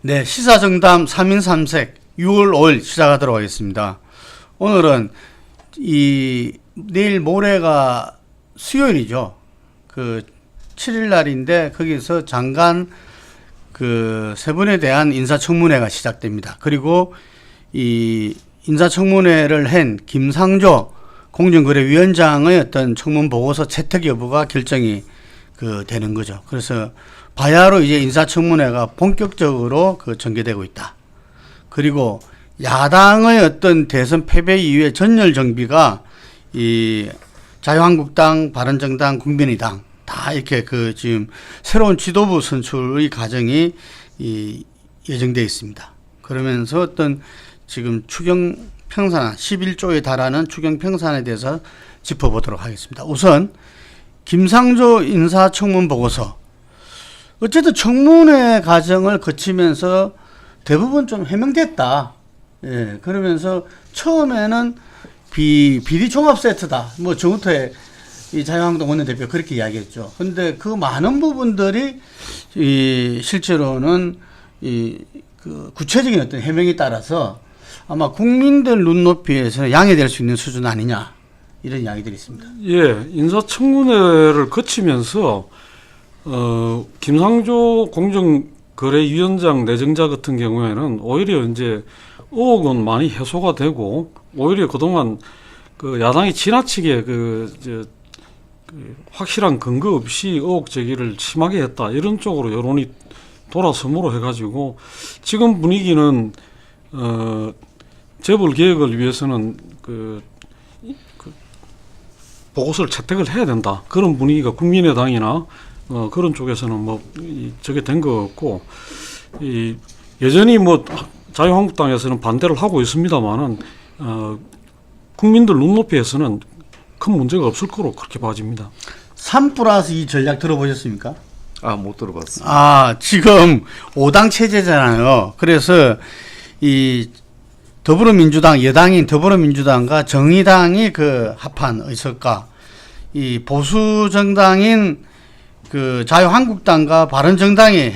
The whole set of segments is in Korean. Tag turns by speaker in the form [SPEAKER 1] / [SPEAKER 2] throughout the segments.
[SPEAKER 1] 네, 시사정담 3인 3색 6월 5일 시작하도록 하겠습니다. 오늘은 내일 모레가 수요일이죠. 그 7일 날인데 거기서 장관 그 세 분에 대한 인사청문회가 시작됩니다. 그리고 이 인사청문회를 한 김상조 공정거래위원장의 어떤 청문 보고서 채택 여부가 결정이 되는 거죠. 그래서 바야흐로 이제 인사청문회가 본격적으로 전개되고 있다. 그리고 야당의 어떤 대선 패배 이후에 전열 정비가 이 자유한국당, 바른정당, 국민의당 다 이렇게 지금 새로운 지도부 선출의 과정이 예정되어 있습니다. 그러면서 어떤 지금 추경 평산 11조에 달하는 추경 평산에 대해서 짚어보도록 하겠습니다. 우선 김상조 인사청문 보고서, 어쨌든 청문회 과정을 거치면서 대부분 좀 해명됐다. 예, 그러면서 처음에는 비리 종합 세트다. 뭐 정우택 이 자유한국당 원내대표 그렇게 이야기했죠. 근데 그 많은 부분들이 실제로는 구체적인 어떤 해명에 따라서 아마 국민들 눈높이에서 양해될 수 있는 수준 아니냐, 이런 이야기들이 있습니다.
[SPEAKER 2] 예, 인사청문회를 거치면서 김상조 공정거래위원장 내정자 같은 경우에는 오히려 이제 의혹은 많이 해소가 되고, 오히려 그동안 야당이 지나치게 확실한 근거 없이 의혹 제기를 심하게 했다, 이런 쪽으로 여론이 돌아섬으로 해가지고 지금 분위기는 재벌 개혁을 위해서는 보고서를 채택을 해야 된다, 그런 분위기가 국민의당이나 그런 쪽에서는 뭐 저게 된 것 같고, 여전히 뭐 자유한국당에서는 반대를 하고 있습니다만은 국민들 눈높이에서는 큰 문제가 없을 거로 그렇게 봐집니다.
[SPEAKER 1] 3+2 전략 들어보셨습니까?
[SPEAKER 3] 못 들어봤습니다.
[SPEAKER 1] 지금 5당 체제잖아요. 그래서 이 더불어민주당, 여당인 더불어민주당과 정의당이 합한 의석과 이 보수정당인 자유한국당과 바른정당이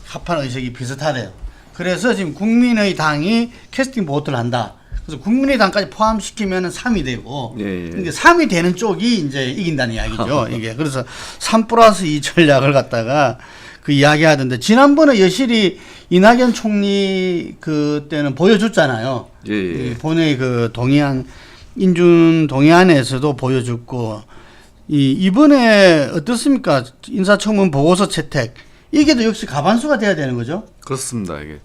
[SPEAKER 1] 합한 의석이 비슷하대요. 그래서 지금 국민의당이 캐스팅 보트를 한다. 그래서 국민의당까지 포함시키면 3이 되고, 그러니까 3이 되는 쪽이 이제 이긴다는 이야기죠. 이게. 그래서 3+2 전략을 갖다가 이야기 하던데, 지난번에 여실히 이낙연 총리 그때는 보여줬잖아요. 본회의 동의안, 인준 동의안에서도 보여줬고, 이번에 어떻습니까? 인사청문 보고서 채택. 이게 또 역시 과반수가 돼야 되는 거죠?
[SPEAKER 3] 그렇습니다. 이게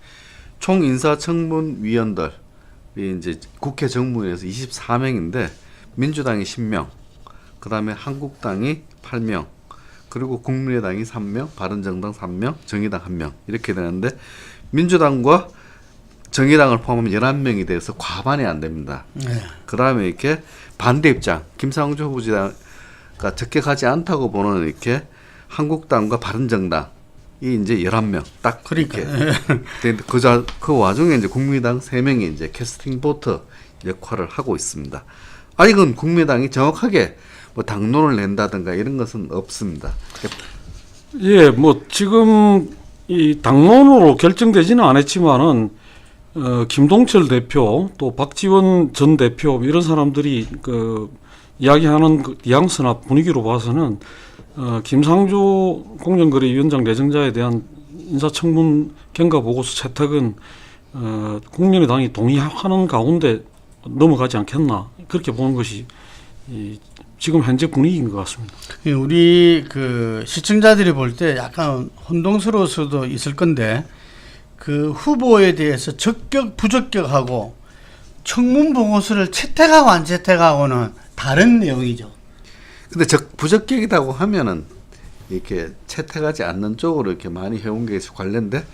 [SPEAKER 3] 총 인사청문위원들이 이제 국회 정무위에서 24명인데 민주당이 10명, 그 다음에 한국당이 8명, 그리고 국민의당이 3명, 바른정당 3명, 정의당 1명, 이렇게 되는데 민주당과 정의당을 포함하면 11명이 돼서 과반이 안 됩니다. 그 다음에 이렇게 반대 입장, 김상조 후보자가 적격하지 않다고 보는 이렇게 한국당과 바른정당 이 이제 11명 딱 그렇게. 그 와중에 이제 국민의당 3명이 이제 캐스팅 보트 역할을 하고 있습니다. 아직은 국민의당이 정확하게 뭐 당론을 낸다든가 이런 것은 없습니다.
[SPEAKER 2] 예, 뭐 지금 이 당론으로 결정되지는 않았지만은 김동철 대표, 또 박지원 전 대표, 이런 사람들이 이야기하는 뉘앙스나 분위기로 봐서는 김상조 공정거래위원장 내정자에 대한 인사청문 경과보고서 채택은 국민의당이 동의하는 가운데 넘어가지 않겠나, 그렇게 보는 것이 지금 현재 분위기인 것 같습니다.
[SPEAKER 1] 우리 시청자들이 볼 때 약간 혼동스러울 수도 있을 건데, 후보에 대해서 적격, 부적격하고 청문 보고서를 채택하고 안 채택하고는 다른 내용이죠.
[SPEAKER 3] 근데 부적격이라고 하면은 이렇게 채택하지 않는 쪽으로 이렇게 많이 해온 게 관련돼.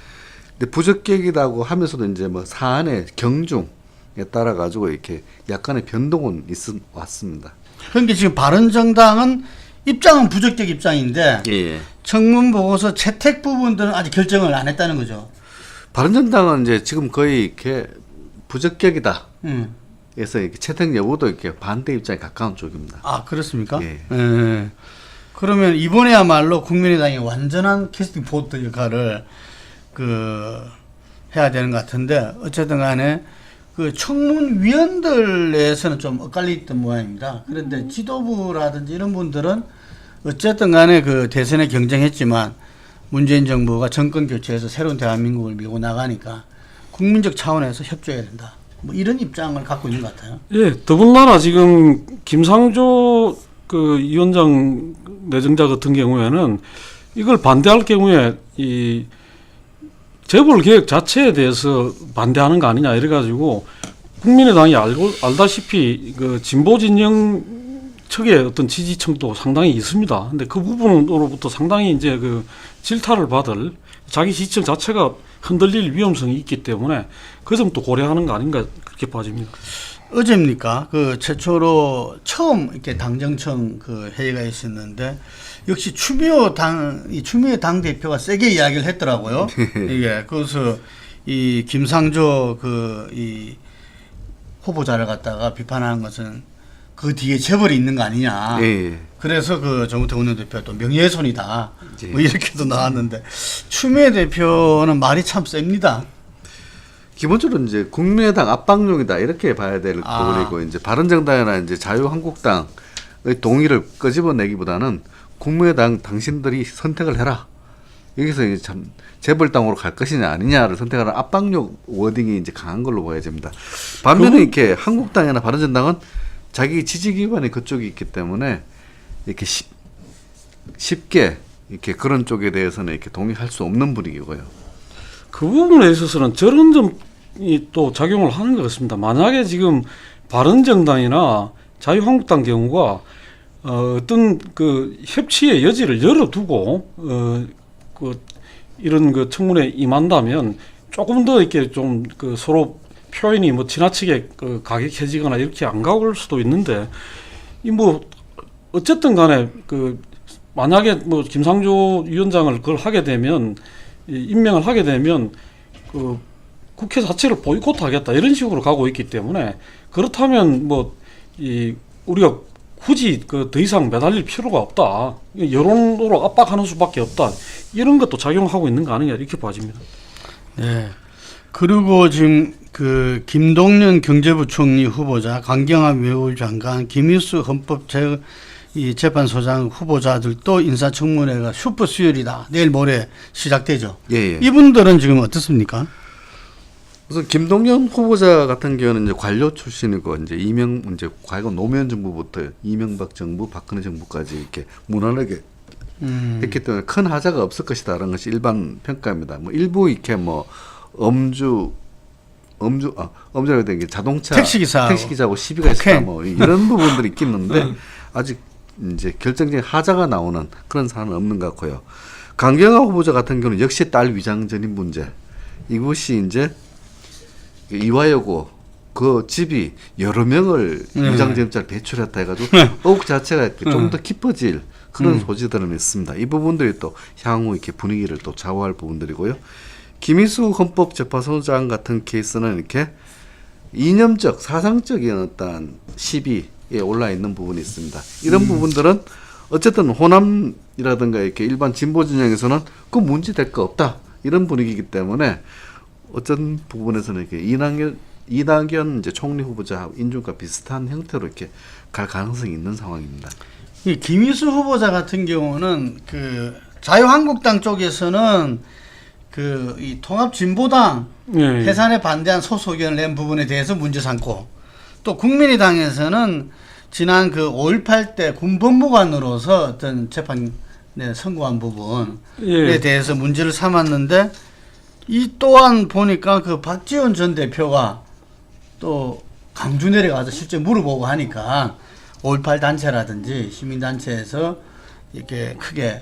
[SPEAKER 3] 근데 부적격이라고 하면서도 이제 뭐 사안의 경중에 따라 가지고 이렇게 약간의 변동은 왔습니다.
[SPEAKER 1] 그러니까 지금 바른정당은 입장은 부적격 입장인데, 청문 보고서 채택 부분들은 아직 결정을 안 했다는 거죠.
[SPEAKER 3] 바른정당은 이제 지금 거의 이렇게 부적격이다. 그래서 이렇게 채택 여부도 이렇게 반대 입장에 가까운 쪽입니다.
[SPEAKER 1] 그렇습니까? 예. 그러면 이번에야말로 국민의당이 완전한 캐스팅 보트 역할을 해야 되는 것 같은데 어쨌든 간에 그 청문위원들 내에서는 좀 엇갈려 있던 모양입니다. 그런데 지도부라든지 이런 분들은 어쨌든 간에 그 대선에 경쟁했지만 문재인 정부가 정권 교체해서 새로운 대한민국을 밀고 나가니까 국민적 차원에서 협조해야 된다. 뭐 이런 입장을 갖고 있는 것 같아요.
[SPEAKER 2] 예, 더군다나 지금 김상조 그 위원장 내정자 같은 경우에는 이걸 반대할 경우에 이 재벌 개혁 자체에 대해서 반대하는 거 아니냐 이래가지고 국민의당이 알다시피 그 진보 진영 측의 어떤 지지층도 상당히 있습니다. 근데 그 부분으로부터 상당히 이제 그 질타를 받을 자기 지지층 자체가 흔들릴 위험성이 있기 때문에 그 점도 고려하는 거 아닌가 그렇게 봐집니다.
[SPEAKER 1] 어제입니까? 그 최초로 처음 이렇게 당정청 그 회의가 있었는데 역시 추미애 당 대표가 세게 이야기를 했더라고요. 이게 그래서 이 김상조 이 후보자를 갖다가 비판하는 것은 그 뒤에 재벌이 있는 거 아니냐.
[SPEAKER 3] 예.
[SPEAKER 1] 그래서 그 정우택 원내대표가 또 명예훼손이다.
[SPEAKER 3] 예.
[SPEAKER 1] 뭐 이렇게도 나왔는데 추미애 대표는 말이 참 셉니다.
[SPEAKER 3] 기본적으로 이제 국민의당 압박용이다 이렇게 봐야 될 부분이고 이제 바른정당이나 이제 자유한국당의 동의를 끄집어내기보다는 국민의당 당신들이 선택을 해라. 여기서 이제 참 재벌당으로 갈 것이냐 아니냐를 선택하는 압박용 워딩이 이제 강한 걸로 보여야 됩니다. 반면에 이렇게 한국당이나 바른정당은 자기 지지 기반이 그쪽이 있기 때문에 이렇게 쉽게 이렇게 그런 쪽에 대해서는 이렇게 동의할 수 없는 분위기고요.
[SPEAKER 2] 그 부분에 있어서는 저런 점이 또 작용을 하는 것 같습니다. 만약에 지금 바른정당이나 자유한국당 경우가 어떤 그 협치의 여지를 열어두고 이런 그 청문회에 임한다면 조금 더 이렇게 좀 그 서로 표현이 뭐 지나치게 그 가격해지거나 이렇게 안 가올 수도 있는데 이 뭐 어쨌든 간에 그 만약에 뭐 김상조 위원장을 그걸 하게 되면 임명을 하게 되면 그 국회 자체를 보이콧하겠다 이런 식으로 가고 있기 때문에 그렇다면 뭐 이 우리가 굳이 그 더 이상 매달릴 필요가 없다. 여론으로 압박하는 수밖에 없다. 이런 것도 작용하고 있는 거 아니냐 이렇게 봐집니다.
[SPEAKER 1] 네. 그리고 지금 그 김동연 경제부총리 후보자, 강경화 외교부 장관, 김일수 재판소장 후보자들도 인사청문회가 슈퍼 수요일이다. 내일 모레 시작되죠.
[SPEAKER 3] 예.
[SPEAKER 1] 이분들은 지금 어떻습니까?
[SPEAKER 3] 우선 김동연 후보자 같은 경우는 이제 관료 출신이고 이제 과거 노무현 정부부터 이명박 정부, 박근혜 정부까지 이렇게 무난하게 했기 때문에 큰 하자가 없을 것이다라는 것이 일반 평가입니다. 뭐 일부 이렇게 뭐 엄주라고 된 게 자동차 택시기사하고 시비가 있었다 뭐 이런 부분들이 있겠는데 아직 이제 결정적인 하자가 나오는 그런 사안은 없는 것 같고요. 강경화 후보자 같은 경우는 역시 딸 위장 전입 문제 이것이 이제 이화여고 그 집이 여러 명을 위장전입자를 배출했다 해가지고 의혹 자체가 좀 더 깊어질 그런 소지들은 있습니다. 이 부분들이 또 향후 이렇게 분위기를 또 좌우할 부분들이고요. 김희수 헌법재판소장 같은 케이스는 이렇게 이념적, 사상적인 어떤 시비에 올라 있는 부분이 있습니다. 이런 부분들은 어쨌든 호남이라든가 이렇게 일반 진보 진영에서는 그 문제 될 거 없다 이런 분위기이기 때문에 어떤 부분에서는 이렇게 이낙연 이제 총리 후보자 인준과 비슷한 형태로 이렇게 갈 가능성이 있는 상황입니다.
[SPEAKER 1] 이 김희수 후보자 같은 경우는 그 자유한국당 쪽에서는 그 이 통합진보당 해산에 반대한 소속 의견을 낸 부분에 대해서 문제 삼고 또 국민의당에서는 지난 그 5.18 때 군법무관으로서 어떤 재판에 선고한 부분에 대해서 문제를 삼았는데 이 또한 보니까 그 박지원 전 대표가 또 강주 내려가서 실제 물어보고 하니까 5.18 단체라든지 시민단체에서 이렇게 크게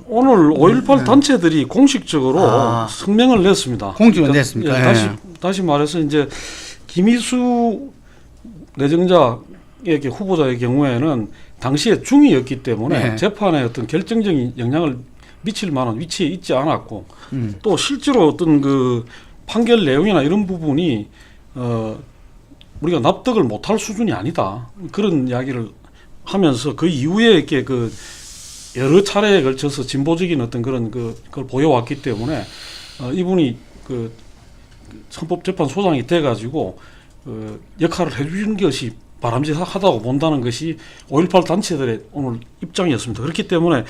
[SPEAKER 2] 오늘 5.18 단체들이 공식적으로 성명을 냈습니다.
[SPEAKER 1] 공식으로 냈습니까?
[SPEAKER 2] 다시 말해서 이제 김희수 내정자의 후보자의 경우에는 당시에 중이었기 때문에 재판에 어떤 결정적인 영향을 미칠 만한 위치에 있지 않았고 또 실제로 어떤 그 판결 내용이나 이런 부분이 우리가 납득을 못할 수준이 아니다 그런 이야기를 하면서 그 이후에 이렇게 그 여러 차례에 걸쳐서 진보적인 어떤 그런 그걸 보여왔기 때문에 이분이 그 헌법재판소장이 돼가지고 역할을 해주는 것이 바람직하다고 본다는 것이 5.18 단체들의 오늘 입장이었습니다. 그렇기 때문에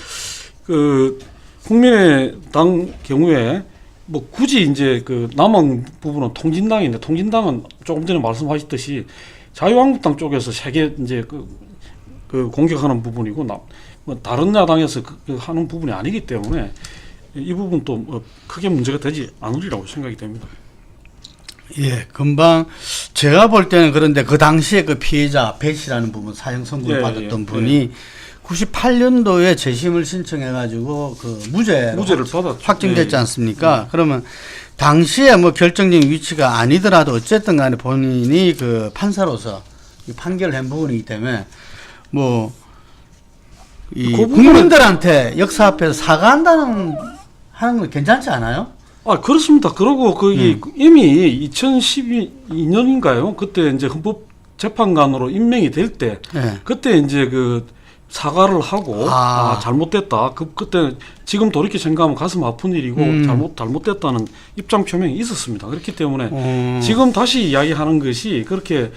[SPEAKER 2] 그 국민의당 경우에 뭐 굳이 이제 그 남은 부분은 통진당인데, 통진당은 조금 전에 말씀하셨듯이 자유한국당 쪽에서 세게 이제 그 공격하는 부분이고, 뭐 다른 야당에서 하는 부분이 아니기 때문에 이 부분도 뭐 크게 문제가 되지 않으리라고 생각이 됩니다.
[SPEAKER 1] 예, 금방 제가 볼 때는 그런데 그 당시에 그 피해자 배 씨라는 부분 사형 선고를 받았던 분이 98년도에 재심을 신청해가지고 그 무죄를
[SPEAKER 2] 받았죠.
[SPEAKER 1] 확정됐지 않습니까? 그러면 당시에 뭐 결정적인 위치가 아니더라도 어쨌든 간에 본인이 그 판사로서 이 판결을 한 부분이기 때문에 뭐 이 국민들한테 역사 앞에서 사과한다는 하는 건 괜찮지 않아요?
[SPEAKER 2] 그렇습니다. 그리고 이미 2012년인가요? 그때 이제 헌법재판관으로 임명이 될 때, 그때 이제 그 사과를 하고 잘못됐다. 그때 지금 돌이켜 생각하면 가슴 아픈 일이고 잘못됐다는 입장 표명이 있었습니다. 그렇기 때문에 지금 다시 이야기하는 것이 그렇게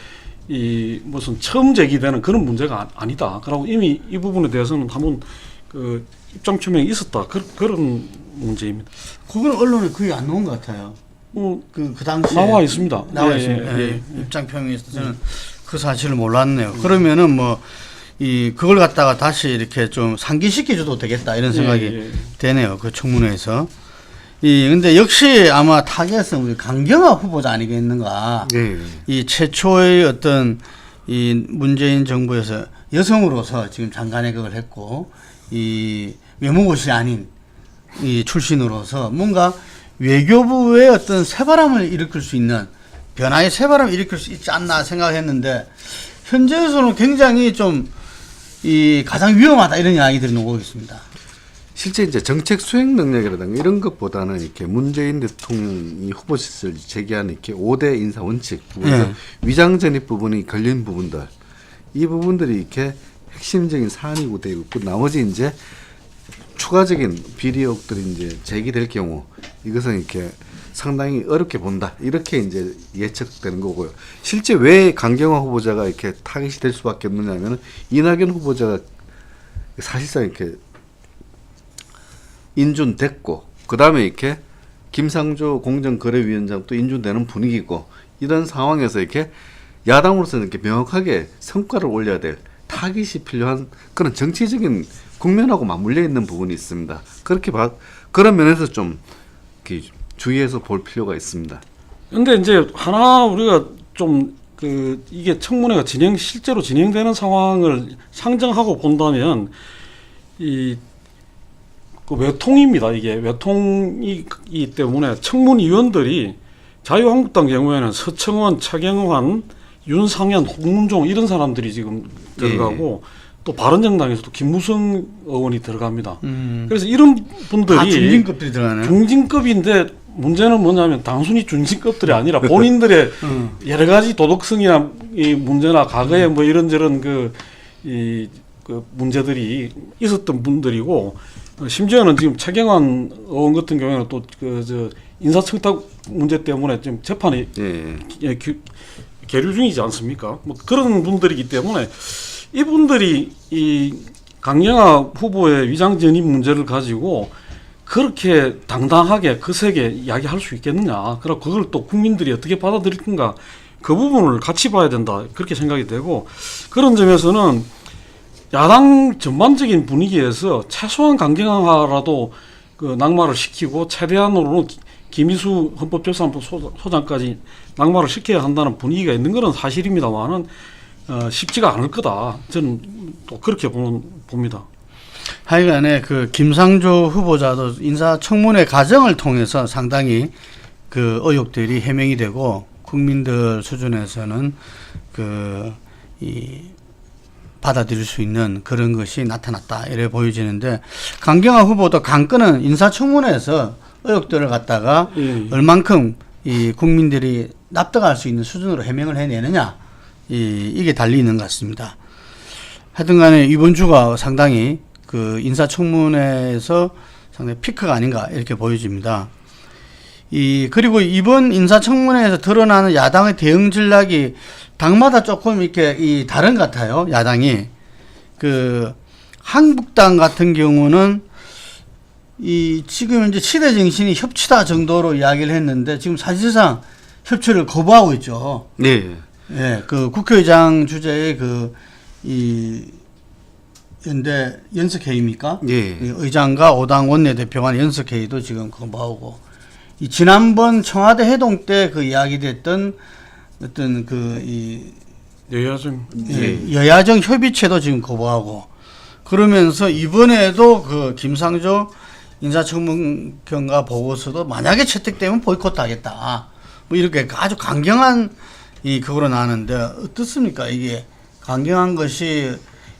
[SPEAKER 2] 무슨 처음 제기되는 그런 문제가 아니다. 그리고 이미 이 부분에 대해서는 한번 그 입장 표명이 있었다. 그런 문제입니다.
[SPEAKER 1] 그건 언론에 거의 안 나온 것 같아요. 그 당시에
[SPEAKER 2] 나와 있습니다.
[SPEAKER 1] 나와 있습니다. 입장 표명에 있어서 저는 그 사실을 몰랐네요. 그러면은 뭐 그걸 갖다가 다시 이렇게 좀 상기시켜줘도 되겠다 이런 생각이 되네요. 그 청문회에서. 근데 역시 아마 타겟은 우리 강경화 후보자 아니겠는가. 이 최초의 어떤 이 문재인 정부에서 여성으로서 지금 장관회각을 했고, 이 외무고시 아닌 이 출신으로서 뭔가 외교부의 어떤 새바람을 일으킬 수 있는, 변화의 새바람을 일으킬 수 있지 않나 생각했는데, 현재에서는 굉장히 좀 가장 위험하다 이런 이야기들이 나오고 있습니다.
[SPEAKER 3] 실제 이제 정책 수행 능력이라든가 이런 것보다는 이렇게 문재인 대통령이 후보 시절 제기한 이렇게 5대 인사 원칙 부분에서 위장 전입 부분이 걸린 부분들, 이 부분들이 이렇게 핵심적인 사안이고 되고 있고, 나머지 이제 추가적인 비리 의혹들이 이제 제기될 경우 이것은 이렇게 상당히 어렵게 본다, 이렇게 이제 예측되는 거고요. 실제 왜 강경화 후보자가 이렇게 타깃이 될 수밖에 없느냐면은 이낙연 후보자가 사실상 이렇게 인준됐고, 그 다음에 이렇게 김상조 공정거래위원장 또 인준되는 분위기고, 이런 상황에서 이렇게 야당으로서는 이렇게 명확하게 성과를 올려야 될 타깃이 필요한 그런 정치적인 국면하고 맞물려 있는 부분이 있습니다. 그런 면에서 좀 주의해서 볼 필요가 있습니다.
[SPEAKER 2] 근데 이제 하나 우리가 좀 이게 청문회가 실제로 진행되는 상황을 상정하고 본다면 그 외통입니다. 이게 외통이기 때문에 청문위원들이 자유한국당 경우에는 서청원, 차경환, 윤상현, 홍문종 이런 사람들이 지금 들어가고, 또 바른정당에서도 김무성 의원이 들어갑니다. 그래서 이런 분들이
[SPEAKER 1] 중진급들이 들어가네요.
[SPEAKER 2] 중진급인데 문제는 뭐냐면 단순히 중진급들이 아니라 본인들의 여러 가지 도덕성이나 이 문제나 과거에 뭐 이런저런 그 문제들이 있었던 분들이고, 심지어는 지금 차경환 의원 같은 경우에는 또 인사청탁 문제 때문에 지금 재판이 계류 중이지 않습니까? 뭐 그런 분들이기 때문에 이분들이 이 강경화 후보의 위장 전입 문제를 가지고 그렇게 당당하게 거세게 이야기할 수 있겠느냐? 그리고 그걸 또 국민들이 어떻게 받아들일 건가? 그 부분을 같이 봐야 된다, 그렇게 생각이 되고, 그런 점에서는 야당 전반적인 분위기에서 최소한 강경화라도 그 낙마를 시키고, 최대한으로는 김희수 헌법재판소 소장까지 낙마를 시켜야 한다는 분위기가 있는 것은 사실입니다만은 쉽지가 않을 거다, 저는 또 그렇게 봅니다.
[SPEAKER 1] 하여간에 그 김상조 후보자도 인사청문회 과정을 통해서 상당히 그 의혹들이 해명이 되고, 국민들 수준에서는 받아들일 수 있는 그런 것이 나타났다, 이래 보여지는데, 강경화 후보도 강권은 인사청문회에서 의혹들을 갖다가 얼만큼 이 국민들이 납득할 수 있는 수준으로 해명을 해내느냐, 이게 달리 있는 것 같습니다. 하여튼 간에 이번 주가 상당히 그 인사청문회에서 상당히 피크가 아닌가 이렇게 보여집니다. 그리고 이번 인사청문회에서 드러나는 야당의 대응 전략이 당마다 조금 이렇게 다른 것 같아요. 야당이. 한국당 같은 경우는 지금 이제 시대 정신이 협치다 정도로 이야기를 했는데 지금 사실상 협치를 거부하고 있죠.
[SPEAKER 3] 네.
[SPEAKER 1] 예, 국회의장 주재의 연대 연석회의입니까?
[SPEAKER 3] 예.
[SPEAKER 1] 의장과 5당 원내대표 간 연석회의도 지금 거부하고, 지난번 청와대 회동 때 이야기됐던 어떤
[SPEAKER 2] 여야정
[SPEAKER 1] 여야정 협의체도 지금 거부하고, 그러면서 이번에도 김상조 인사청문 경과 보고서도 만약에 채택되면 보이콧하겠다. 뭐 이렇게 아주 강경한 그거로 나왔는데 어떻습니까? 이게 강경한 것이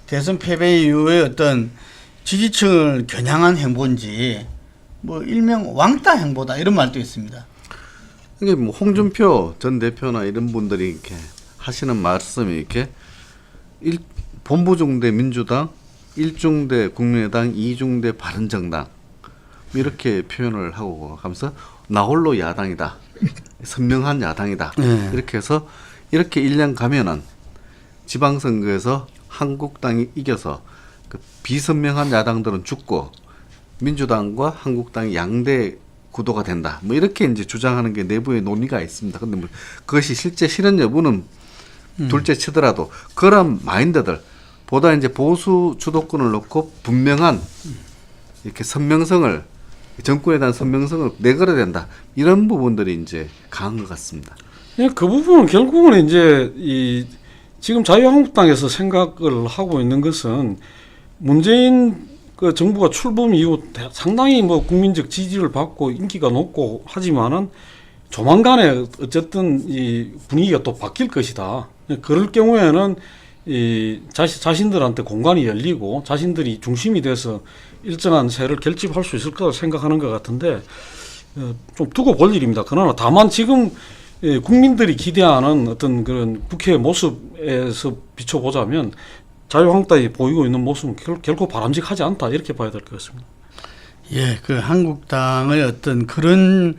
[SPEAKER 1] 대선 패배 이후에 어떤 지지층을 겨냥한 행보인지, 뭐 일명 왕따 행보다 이런 말도 있습니다.
[SPEAKER 3] 이게 뭐 홍준표 전 대표나 이런 분들이 이렇게 하시는 말씀이 이렇게 본부중대 민주당, 1중대 국민의당, 2중대 바른정당 이렇게 표현을 하고 가면서 나홀로 야당이다, 선명한 야당이다. 이렇게 해서 이렇게 1년 가면은 지방선거에서 한국당이 이겨서 비선명한 야당들은 죽고 민주당과 한국당이 양대 구도가 된다. 뭐 이렇게 이제 주장하는 게 내부의 논의가 있습니다. 근데 뭐 그것이 실제 실현 여부는 둘째 치더라도 그런 마인드들 보다 이제 보수 주도권을 놓고 분명한 이렇게 선명성을, 정권에 대한 선명성을 내걸어야 된다. 이런 부분들이 이제 강한 것 같습니다.
[SPEAKER 2] 그 부분은 결국은 이제 지금 자유한국당에서 생각을 하고 있는 것은 문재인 정부가 출범 이후 상당히 뭐 국민적 지지를 받고 인기가 높고 하지만은 조만간에 어쨌든 이 분위기가 또 바뀔 것이다. 그럴 경우에는 자신들한테 공간이 열리고 자신들이 중심이 돼서 일정한 세를 결집할 수 있을 거라 생각하는 것 같은데, 좀 두고 볼 일입니다. 그러나 다만 지금 국민들이 기대하는 어떤 그런 국회 모습에서 비춰보자면 자유한국당이 보이고 있는 모습은 결코 바람직하지 않다, 이렇게 봐야 될 것 같습니다.
[SPEAKER 1] 예, 한국당의 어떤 그런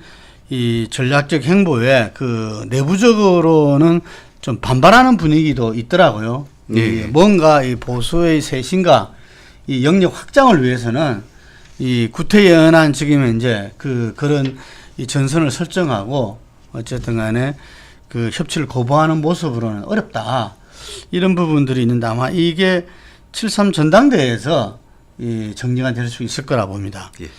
[SPEAKER 1] 전략적 행보에 내부적으로는 좀 반발하는 분위기도 있더라고요.
[SPEAKER 3] 예.
[SPEAKER 1] 뭔가 보수의 쇄신과 영역 확장을 위해서는 구태연한 지금 이제 그런 전선을 설정하고 어쨌든 간에 협치를 거부하는 모습으로는 어렵다. 이런 부분들이 있는데 아마 이게 7.3 전당대회에서 정리가 될 수 있을 거라 봅니다.
[SPEAKER 3] 예.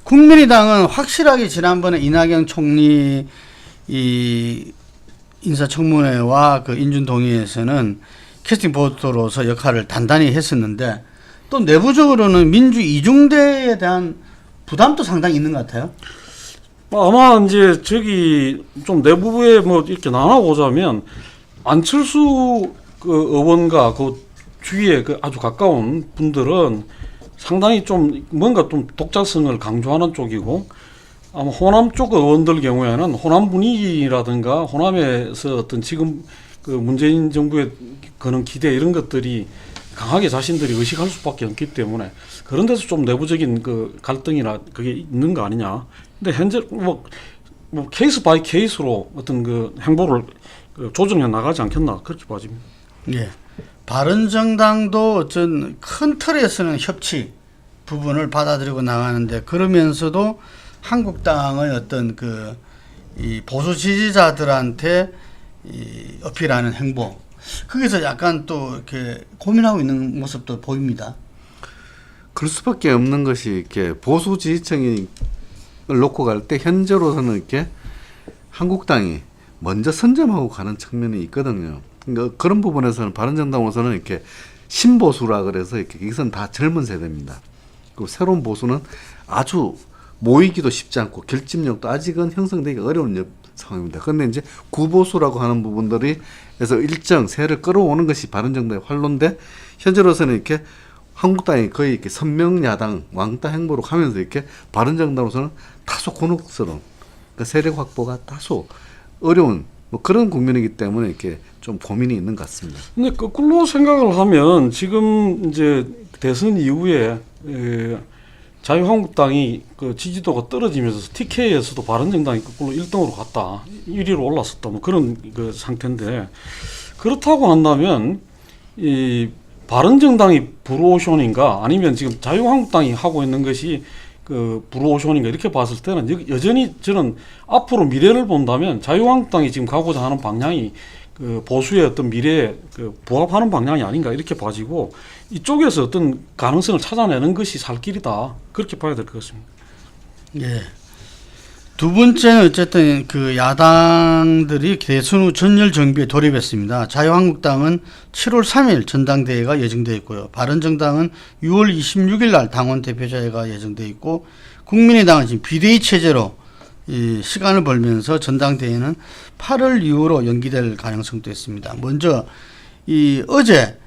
[SPEAKER 1] 국민의당은 확실하게 지난번에 이낙연 총리 인사청문회와 인준동의에서는 캐스팅 보트로서 역할을 단단히 했었는데, 또 내부적으로는 민주 이중대에 대한 부담도 상당히 있는 것 같아요.
[SPEAKER 2] 아마 이제 좀 내부에 뭐 이렇게 나눠보자면 안철수 의원과 주위에 아주 가까운 분들은 상당히 좀 뭔가 좀 독자성을 강조하는 쪽이고, 아마 호남 쪽 의원들 경우에는 호남 분위기라든가 호남에서 어떤 지금 문재인 정부의 그런 기대 이런 것들이 강하게 자신들이 의식할 수밖에 없기 때문에 그런 데서 좀 내부적인 갈등이나 그게 있는 거 아니냐. 근데 현재 뭐 케이스 바이 케이스로 어떤 행보를 조정해 나가지 않겠나, 그렇게 봐집니다.
[SPEAKER 1] 예. 바른정당도 어떤 큰 틀에서는 협치 부분을 받아들이고 나가는데, 그러면서도 한국당의 어떤 이 보수 지지자들한테 어필하는 행보, 거기서 약간 또 이렇게 고민하고 있는 모습도 보입니다.
[SPEAKER 3] 그럴 수밖에 없는 것이 이렇게 보수 지지층을 놓고 갈 때 현재로서는 이렇게 한국당이 먼저 선점하고 가는 측면이 있거든요. 그러니까 그런 부분에서는 바른정당으로서는 이렇게 신보수라 그래서 이것은 다 젊은 세대입니다. 그리고 새로운 보수는 아주 모이기도 쉽지 않고 결집력도 아직은 형성되기 어려운 상황입니다. 그런데 이제 구보수라고 하는 부분들이 그래서 일정 세를 끌어오는 것이 바른정당의 활로인데, 현재로서는 이렇게 한국당이 거의 이렇게 선명야당 왕따 행보로 가면서 이렇게 바른정당으로서는 다소 곤혹스러운, 그러니까 세력 확보가 다소 어려운 뭐 그런 국면이기 때문에 이렇게 좀 고민이 있는 것 같습니다.
[SPEAKER 2] 근데 거꾸로 생각을 하면 지금 이제 대선 이후에 자유한국당이 그 지지도가 떨어지면서 TK에서도 바른정당이 거꾸로 1등으로 갔다, 1위로 올랐었다, 뭐 그런 그 상태인데, 그렇다고 한다면 이 바른정당이 브루오션인가 아니면 지금 자유한국당이 하고 있는 것이 그 브루오션인가 이렇게 봤을 때는 여전히 저는 앞으로 미래를 본다면 자유한국당이 지금 가고자 하는 방향이 그 보수의 어떤 미래에 그 부합하는 방향이 아닌가 이렇게 봐지고, 이쪽에서 어떤 가능성을 찾아내는 것이 살 길이다, 그렇게 봐야 될 것 같습니다.
[SPEAKER 1] 예. 두 번째는 어쨌든 그 야당들이 대선 후 전열 정비에 돌입했습니다. 자유한국당은 7월 3일 전당대회가 예정되어 있고요. 바른정당은 6월 26일 날 당원 대표자회가 예정되어 있고, 국민의당은 지금 비대위 체제로 이 시간을 벌면서 전당대회는 8월 이후로 연기될 가능성도 있습니다. 먼저 이 어제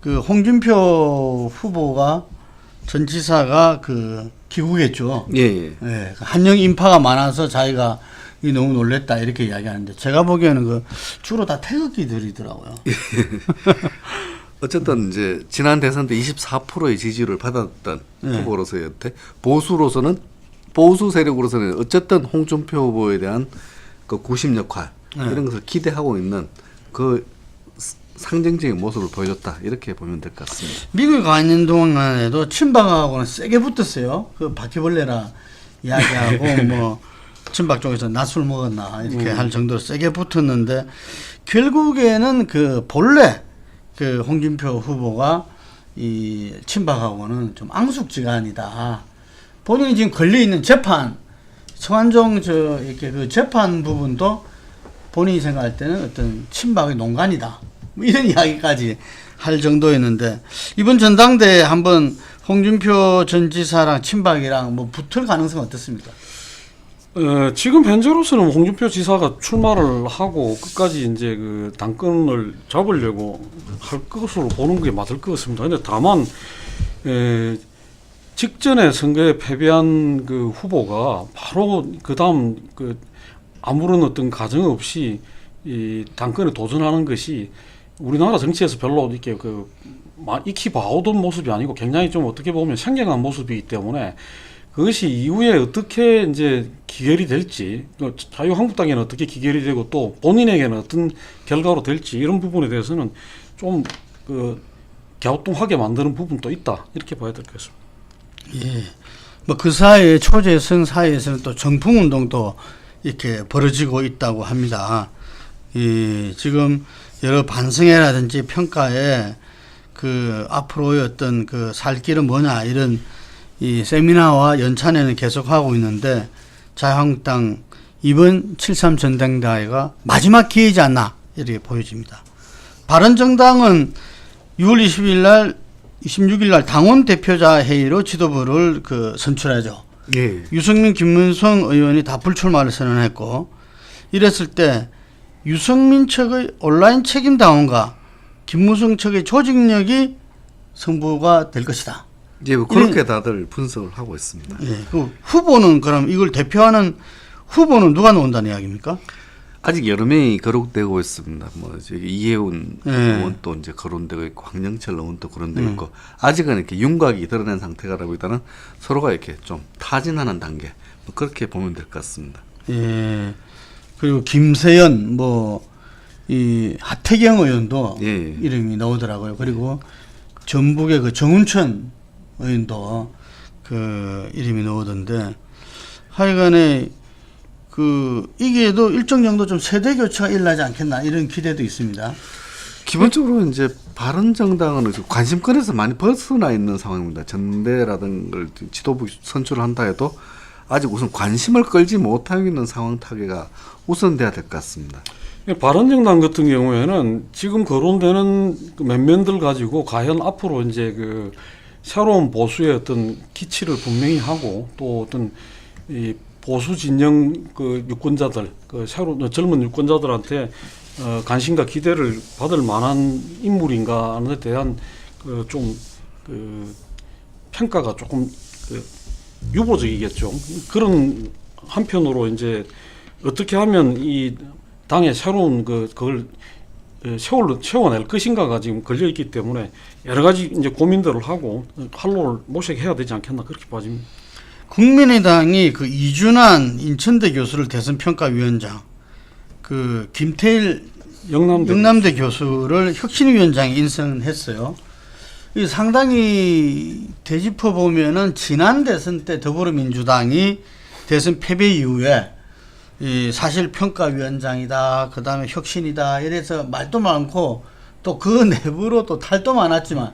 [SPEAKER 1] 그 홍준표 후보가 전 지사가 그 귀국했죠.
[SPEAKER 3] 예.
[SPEAKER 1] 예, 한영 인파가 많아서 자기가 너무 놀랬다 이렇게 이야기하는데, 제가 보기에는 그 주로 다 태극기들이더라고요.
[SPEAKER 3] 어쨌든 이제 지난 대선 때 24%의 지지를 받았던
[SPEAKER 1] 네.
[SPEAKER 3] 후보로서의 여태, 보수 세력으로서는 어쨌든 홍준표 후보에 대한 그 구심 역할,
[SPEAKER 1] 네.
[SPEAKER 3] 이런 것을 기대하고 있는 그 상징적인 모습을 보여줬다, 이렇게 보면 될 것 같습니다.
[SPEAKER 1] 미국에 가 있는 동안에도 친박하고는 세게 붙었어요. 그 바퀴벌레라 이야기하고 뭐 친박 쪽에서 낮술 먹었나 이렇게 할 정도로 세게 붙었는데, 결국에는 그 본래 그 홍준표 후보가 이 친박하고는 좀 앙숙지간이다. 본인이 지금 걸려 있는 재판, 성한종 이렇게 그 재판 부분도 본인이 생각할 때는 어떤 친박의 농간이다, 뭐 이런 이야기까지 할 정도였는데, 이번 전당대회 한번 홍준표 전 지사랑 친박이랑 뭐 붙을 가능성은 어떻습니까?
[SPEAKER 2] 지금 현재로서는 홍준표 지사가 출마를 하고 끝까지 이제 그 당권을 잡으려고 할 것으로 보는 게 맞을 것 같습니다. 근데 다만 직전에 선거에 패배한 그 후보가 바로 그 다음 그 아무런 어떤 가정 없이 이 당권에 도전하는 것이 우리나라 정치에서 별로 이렇게 그 익히 봐오던 모습이 아니고 굉장히 좀 어떻게 보면 생경한 모습이기 때문에, 그것이 이후에 어떻게 이제 기결이 될지, 자유한국당에는 어떻게 기결이 되고 또 본인에게는 어떤 결과로 될지, 이런 부분에 대해서는 좀 그 갸우뚱하게 만드는 부분도 있다, 이렇게 봐야 될 것 같습니다.
[SPEAKER 1] 예. 뭐 그 사이에 초재선 사이에서는 또 정풍 운동도 이렇게 벌어지고 있다고 합니다. 지금 여러 반성회라든지 평가에 그 앞으로의 어떤 그 살 길은 뭐냐, 이런 이 세미나와 연찬회는 계속하고 있는데, 자유한국당 이번 7.3 전당대회가 마지막 기회이지 않나 이렇게 보여집니다. 바른정당은 6월 26일 날 당원 대표자 회의로 지도부를 그 선출하죠.
[SPEAKER 3] 예.
[SPEAKER 1] 유승민, 김문성 의원이 다 불출마를 선언했고, 이랬을 때 유승민 측의 온라인 책임 당원과 김무성 측의 조직력이 승부가 될 것이다.
[SPEAKER 3] 예, 뭐 그렇게 다들 분석을 하고 있습니다.
[SPEAKER 1] 예, 그 후보는 그럼 이걸 대표하는 후보는 누가 나온다는 이야기입니까?
[SPEAKER 3] 아직 여러 명이 거론되고 있습니다. 뭐 저기 이해운
[SPEAKER 1] 예.
[SPEAKER 3] 의원도 이제 거론되고 있고, 황영철 의원도 거론되고 있고, 아직은 이렇게 윤곽이 드러낸 상태라기보다는 서로가 이렇게 좀 타진하는 단계, 뭐 그렇게 보면 될 것 같습니다.
[SPEAKER 1] 예. 그리고 김세연, 이 하태경 의원도
[SPEAKER 3] 예.
[SPEAKER 1] 이름이 나오더라고요. 그리고 전북의 그 정운천 의원도 그 이름이 나오던데, 하여간에 이게도 일정 정도 좀 세대 교체가 일어나지 않겠나, 이런 기대도 있습니다.
[SPEAKER 3] 기본적으로 이제 바른정당은 관심권에서 많이 벗어나 있는 상황입니다. 전대라든 걸 지도부 선출을 한다 해도 아직 우선 관심을 끌지 못하고 있는 상황 타개가 우선돼야 될 것 같습니다.
[SPEAKER 2] 바른정당 같은 경우에는 지금 거론되는 그 면면들 가지고 과연 앞으로 이제 그 새로운 보수의 어떤 기치를 분명히 하고, 또 어떤 이 보수 진영 그 유권자들, 그 새로운 젊은 유권자들한테 관심과 기대를 받을 만한 인물인가 하는 데 대한 그 평가가 조금 유보적이겠죠. 그런 한편으로 이제 어떻게 하면 이 당의 새로운 그걸 세워낼 것인가가 지금 걸려 있기 때문에 여러 가지 이제 고민들을 하고 활로를 모색해야 되지 않겠나 그렇게 봐집니다.
[SPEAKER 1] 국민의당이 그 이준환 인천대 교수를 대선평가위원장, 그 김태일 영남대 교수를 혁신위원장에 인선했어요. 이 상당히 되짚어 보면은 지난 대선 때 더불어민주당이 대선 패배 이후에 이 사실평가위원장이다, 그 다음에 혁신이다, 이래서 말도 많고 또 그 내부로 또 탈도 많았지만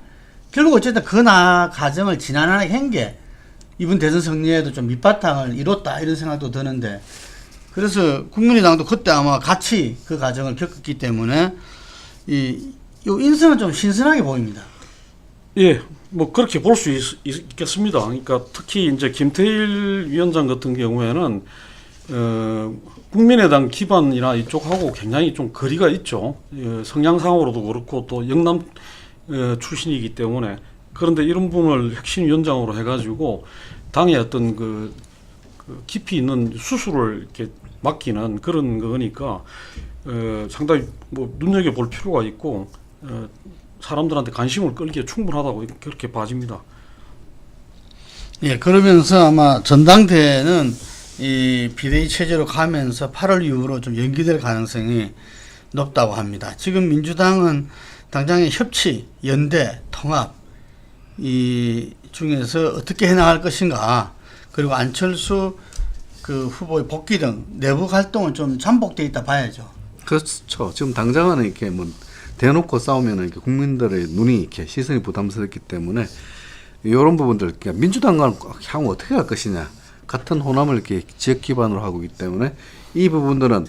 [SPEAKER 1] 결국 어쨌든 그 과정을 지난해 한 게 이번 대선 승리에도 좀 밑바탕을 이뤘다, 이런 생각도 드는데, 그래서 국민의당도 그때 아마 같이 그 과정을 겪었기 때문에 이 인선은 좀 신선하게 보입니다.
[SPEAKER 2] 예, 뭐 그렇게 볼 수 있겠습니다. 그러니까 특히 이제 김태일 위원장 같은 경우에는 국민의당 기반이나 이쪽하고 굉장히 좀 거리가 있죠. 성향상으로도 그렇고 또 영남 출신이기 때문에. 그런데 이런 분을 혁신위원장으로 해가지고 당의 어떤 그 깊이 있는 수술을 이렇게 맡기는 그런 거니까 상당히 뭐 눈여겨 볼 필요가 있고 사람들한테 관심을 끌기에 충분하다고 그렇게 봐집니다.
[SPEAKER 1] 예, 그러면서 아마 전당대회는 이 비대위 체제로 가면서 8월 이후로 좀 연기될 가능성이 높다고 합니다. 지금 민주당은 당장의 협치, 연대, 통합 이 중에서 어떻게 해나갈 것인가, 그리고 안철수 그 후보의 복귀 등 내부 활동은 좀 잠복돼 있다 봐야죠.
[SPEAKER 3] 그렇죠. 지금 당장은 이렇게 뭐 대놓고 싸우면 이렇게 국민들의 눈이 이렇게 시선이 부담스럽기 때문에 이런 부분들, 그러니까 민주당과 향후 어떻게 갈 것이냐, 같은 호남을 이렇게 지역 기반으로 하고 있기 때문에 이 부분들은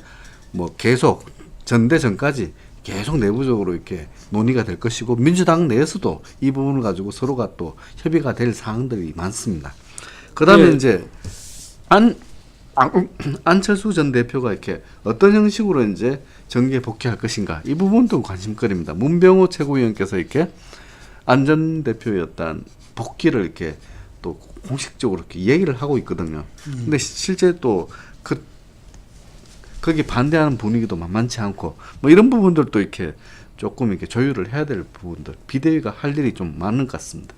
[SPEAKER 3] 뭐 계속 전대 전까지 계속 내부적으로 이렇게 논의가 될 것이고, 민주당 내에서도 이 부분을 가지고 서로가 또 협의가 될 사항들이 많습니다. 그다음에 이제 안철수 전 대표가 이렇게 어떤 형식으로 이제 정계에 복귀할 것인가, 이 부분도 관심거리입니다. 문병호 최고위원께서 이렇게 안 전 대표였던 복귀를 이렇게 또 공식적으로 이렇게 얘기를 하고 있거든요. 근데 실제 또 거기 반대하는 분위기도 만만치 않고, 뭐 이런 부분들도 이렇게 조금 이렇게 조율을 해야 될 부분들, 비대위가 할 일이 좀 많은 것 같습니다.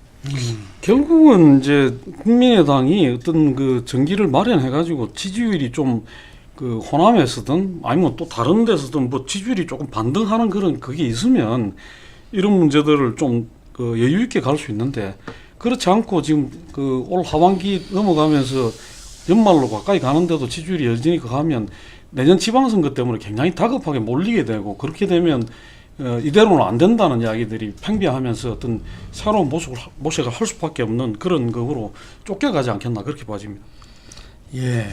[SPEAKER 2] 결국은 이제 국민의당이 어떤 그 정기를 마련해가지고 지지율이 좀 그 호남에서든 아니면 또 다른 데서든 뭐 지지율이 조금 반등하는 그런 그게 있으면 이런 문제들을 좀 그 여유 있게 갈 수 있는데, 그렇지 않고 지금 그 올 하반기 넘어가면서 연말로 가까이 가는데도 지지율이 여전히 가면 내년 지방선거 때문에 굉장히 다급하게 몰리게 되고, 그렇게 되면 이대로는 안 된다는 이야기들이 팽배하면서 어떤 새로운 모색을 할 수밖에 없는 그런 거로 쫓겨가지 않겠나 그렇게 봐집니다.
[SPEAKER 1] 예,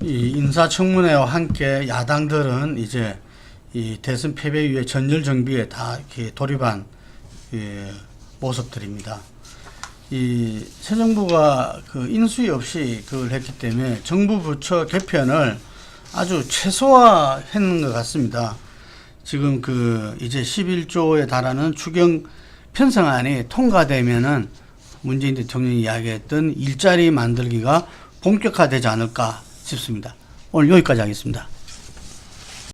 [SPEAKER 1] 이 인사청문회와 함께 야당들은 이제 이 대선 패배 이후에 전열 정비에 다 이렇게 돌입한 모습들입니다. 이 새 정부가 그 인수위 없이 그걸 했기 때문에 정부 부처 개편을 아주 최소화했는 것 같습니다. 지금 그 이제 11조에 달하는 추경 편성안이 통과되면은 문재인 대통령이 이야기했던 일자리 만들기가 본격화되지 않을까 싶습니다. 오늘 여기까지 하겠습니다.